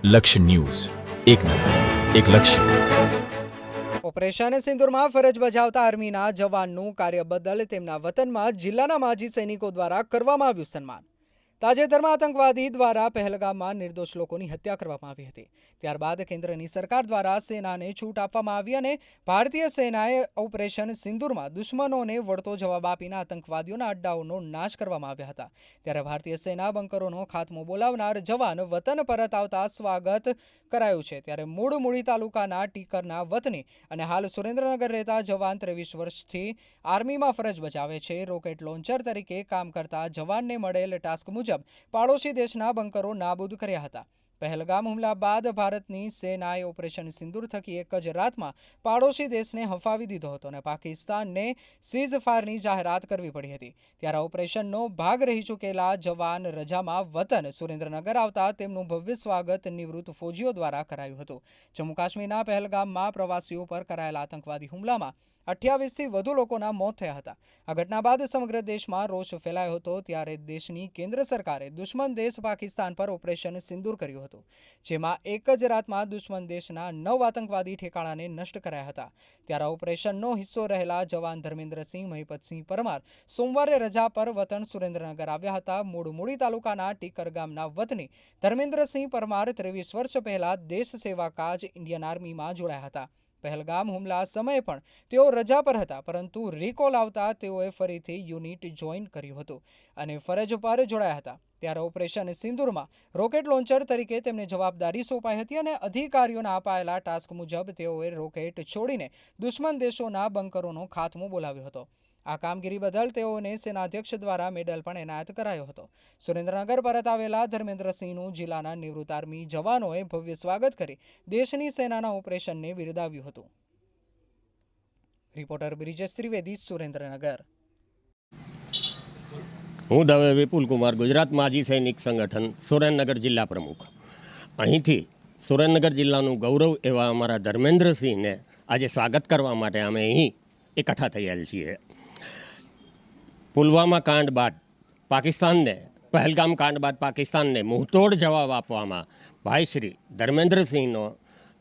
લક્ષ્ય ન્યૂઝ, એક નજર, એક લક્ષ્ય. ઓપરેશન સિંદૂરમાં ફરજ બજાવતા આર્મીના જવાનનું કાર્ય બદલ તેમના વતનમાં જિલ્લાના માજી સૈનિકો દ્વારા કરવામાં આવ્યું સન્માન. તાજેતરમાં આતંકવાદી દ્વારા પહેલગામમાં નિર્દોષ લોકોની હત્યા કરવામાં આવી હતી. ત્યારબાદ કેન્દ્રની સરકાર દ્વારા સેનાને છૂટ આપવામાં આવી અને ભારતીય સેનાએ ઓપરેશન સિંદૂરમાં દુશ્મનોને વળતો જવાબ આપીને આતંકવાદીઓના અડ્ડાઓનો નાશ કરવામાં આવ્યા હતા. ત્યારે ભારતીય સેના બંકરોનો ખાત્મો બોલાવનાર જવાન વતન પરત આવતા સ્વાગત કરાયું છે. ત્યારે મૂળી તાલુકાના ટીકરના વતની અને હાલ સુરેન્દ્રનગર રહેતા જવાન 23 વર્ષથી આર્મીમાં ફરજ બજાવે છે. રોકેટ લોન્ચર તરીકે કામ કરતા જવાનને મળેલ ટાસ્ક મુજબ પાડોશી દેશના બંકરો નાબૂદ કર્યા હતા. પહેલગામ હુમલા બાદ ભારતની સેનાએ ઓપરેશન સિંદૂર થકી એક જ રાતમાં પાડોશી દેશને હંફાવી દીધો હતો અને પાકિસ્તાનને સીઝ ફાયરની જાહેરાત કરવી પડી હતી. ત્યારે ઓપરેશનનો ભાગ રહી ચૂકેલા જવાન રજામાં વતન સુરેન્દ્રનગર આવતા તેમનું ભવ્ય સ્વાગત નિવૃત્ત ફૌજીઓ દ્વારા કરાયું હતું. જમ્મુ કાશ્મીરના પહેલગામમાં પ્રવાસીઓ પર કરાયેલા આતંકવાદી હુમલામાં 28થી વધુ લોકોના મોત થયા હતા. આ ઘટના બાદ સમગ્ર દેશમાં રોષ ફેલાયો હતો. ત્યારે દેશની કેન્દ્ર સરકારે દુશ્મન દેશ પાકિસ્તાન પર ઓપરેશન સિંદૂર કર્યું હતું, જેમાં એક જ રાતમાં દુશ્મન દેશના 9 આતંકવાદી ઠેકાણાને નષ્ટ કરાયા હતા. ત્યારે ઓપરેશનનો હિસ્સો રહેલા જવાન ધર્મેન્દ્રસિંહ મહિપતસિંહ પરમાર સોમવારે રજા પર વતન સુરેન્દ્રનગર આવ્યા હતા. મૂળી તાલુકાના ટીકર ગામના વતની ધર્મેન્દ્રસિંહ પરમાર 23 વર્ષ પહેલા દેશ સેવા કાજ ઇન્ડિયન આર્મીમાં જોડાયા હતા. પહેલગામ હુમલા સમયે પણ તેઓ રજા પર હતા, પરંતુ રિકોલ આવતા તેઓએ ફરીથી યુનિટ જોઈન કર્યું હતું અને ફરજ પર જોડાયા હતા. ત્યારે ઓપરેશન સિંદૂરમાં રોકેટ લોન્ચર તરીકે તેમને જવાબદારી સોંપાઈ હતી અને અધિકારીઓના અપાયેલા ટાસ્ક મુજબ તેઓએ રોકેટ છોડીને દુશ્મન દેશોના બંકરોનો ખાત્મો બોલાવ્યો હતો. આ કામગીરી બદલ તેઓને સેનાધ્યક્ષ દ્વારા મેડલ પણ એનાયત કરાયો હતો. સુરેન્દ્રનગર પરત આવેલા ધર્મેન્દ્રસિંહનું જિલ્લાના નિવૃત્ત આર્મી જવાનોએ ભવ્ય સ્વાગત કરી દેશની સેનાના ઓપરેશનને બિરદાવ્યું હતું. રિપોર્ટર બ્રિજેશ ત્રિવેદી, સુરેન્દ્રનગર. હું દવે વિપુલ કુમાર, ગુજરાત માજી સૈનિક સંગઠન સુરેન્દ્રનગર જિલ્લા પ્રમુખ. અહીંથી સુરેન્દ્રનગર જિલ્લાનું ગૌરવ એવા અમારા ધર્મેન્દ્રસિંહને આજે સ્વાગત કરવા માટે અમે અહીં એકઠા થયેલ છીએ. પુલવામા કાંડ બાદ પહેલગામ કાંડ બાદ પાકિસ્તાનને મુંહતોડ જવાબ આપવામાં ભાઈ શ્રી ધર્મેન્દ્રસિંહનો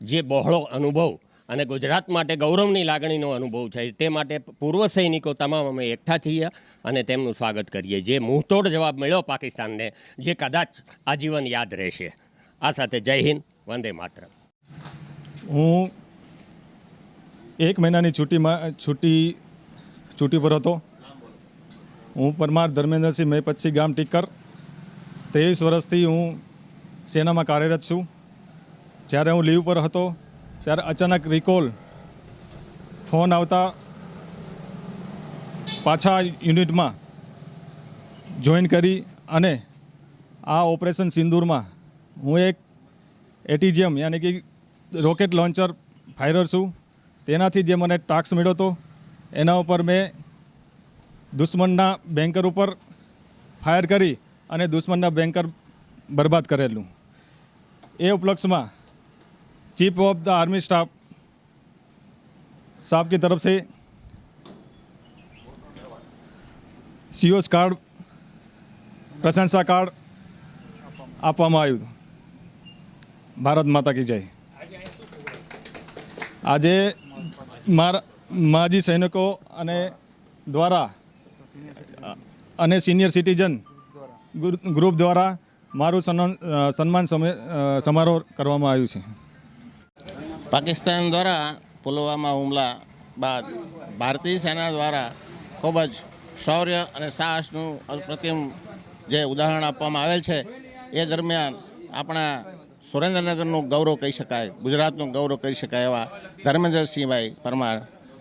જે બહોળો અનુભવ અને ગુજરાત માટે ગૌરવની લાગણીનો અનુભવ છે, તે માટે પૂર્વ સૈનિકો તમામ અમે એકઠા થઈએ અને તેમનું સ્વાગત કરીએ. જે મુંહતોડ જવાબ મળ્યો પાકિસ્તાનને, જે કદાચ આજીવન યાદ રહેશે. આ સાથે જય હિન્દ, વંદે માતરમ. હું 1 મહિનાની છૂટી પર હતો. હું પરમાર ધર્મેન્દ્રસિંહ મહિપતસિંહ, ગામ ટીકર. 23 વર્ષથી હું સેનામાં કાર્યરત છું. જ્યારે હું લીવ પર હતો ત્યારે અચાનક રિકોલ ફોન આવતા પાછા યુનિટમાં જોઈન કરી અને આ ઓપરેશન સિંદૂરમાં હું એક એટીજીએમ યાની કે રોકેટ લોન્ચર ફાયરર છું. તેનાથી જે મને ટાસ્ક મળ્યો હતો એના ઉપર મેં દુશ્મનના બેન્કર ઉપર ફાયર કરી અને દુશ્મનના બેન્કર બરબાદ કરેલું. એ ઉપલક્ષમાં chief of the army staff साहब की तरफ से सीओस कार्ड, प्रशंसा कार्ड આપવામાં આવ્યું. ભારત માતા કી જય. આજે મારા માજી સૈનિકો અને દ્વારા અને સિનિયર સિટીઝન ગ્રુપ દ્વારા મારું સન્માન સમારોહ કરવામાં આવ્યું છે. પાકિસ્તાન દ્વારા પુલવામા હુમલા બાદ ભારતીય સેના દ્વારા ખૂબ જ શૌર્ય અને સાહસનું અપ્રતિમ જે ઉદાહરણ આપવામાં આવેલ છે, એ દરમિયાન આપણા સુરેન્દ્રનગરનું ગૌરવ કહી શકાય, ગુજરાતનું ગૌરવ કહી શકાય એવા ધર્મેન્દ્રસિંહભાઈ પરમાર,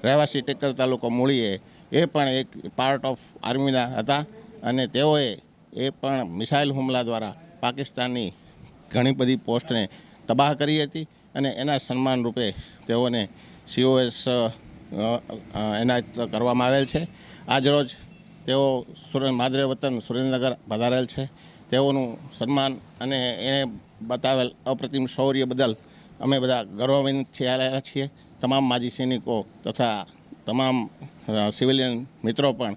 રહેવાસી ટેકર તાલુકો મૂળીએ, એ પણ એક પાર્ટ ઓફ આર્મીના હતા અને તેઓએ પણ મિસાઇલ હુમલા દ્વારા પાકિસ્તાનની ઘણી બધી પોસ્ટને તબાહ કરી હતી અને એના સન્માન રૂપે તેઓને COS એનાયત કરવામાં આવેલ છે. આજરોજ તેઓ માદરે વતન સુરેન્દ્રનગર પધારેલ છે. તેઓનું સન્માન અને એણે બતાવેલ અપ્રતિમ શૌર્ય બદલ અમે બધા ગૌરવાન્વિત થયેલા છીએ. તમામ માજી સૈનિકો તથા તમામ સિવિલિયન મિત્રો પણ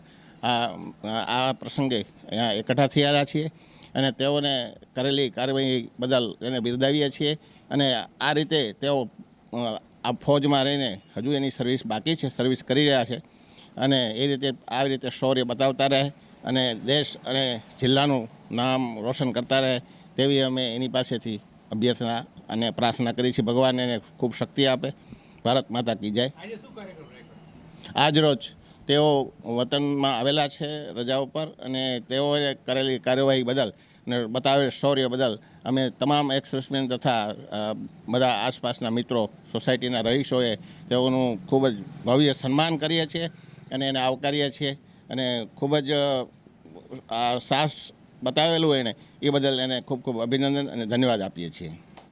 આ પ્રસંગે અહીંયા એકઠા થયેલા છીએ. અને તેઓને કરેલી કાર્યવાહી બદલ એને બિરદાવીએ છીએ અને આ રીતે તેઓ આ ફોજમાં રહીને હજુ એની સર્વિસ બાકી છે, સર્વિસ કરી રહ્યા છે અને એ રીતે આવી રીતે શૌર્ય બતાવતા રહે અને દેશ અને જિલ્લાનું નામ રોશન કરતા રહે તેવી અમે એની પાસેથી અભ્યર્થના અને પ્રાર્થના કરી છે. ભગવાન એને ખૂબ શક્તિ આપે. ભારત માતા કી જય. આજરોજ તેઓ વતનમાં આવેલા છે રજા ઉપર અને તેઓએ કરેલી કાર્યવાહી બદલ અને બતાવેલ શૌર્ય બદલ અમે તમામ એક્સપ્રેસમેન તથા બધા આસપાસના મિત્રો, સોસાયટીના રહીશોએ તેઓનું ખૂબ જ ભવ્ય સન્માન કરીએ છીએ અને એને આવકારીએ છીએ અને ખૂબ જ સાહસ બતાવેલું એને એ બદલ એને ખૂબ ખૂબ અભિનંદન અને ધન્યવાદ આપીએ છીએ.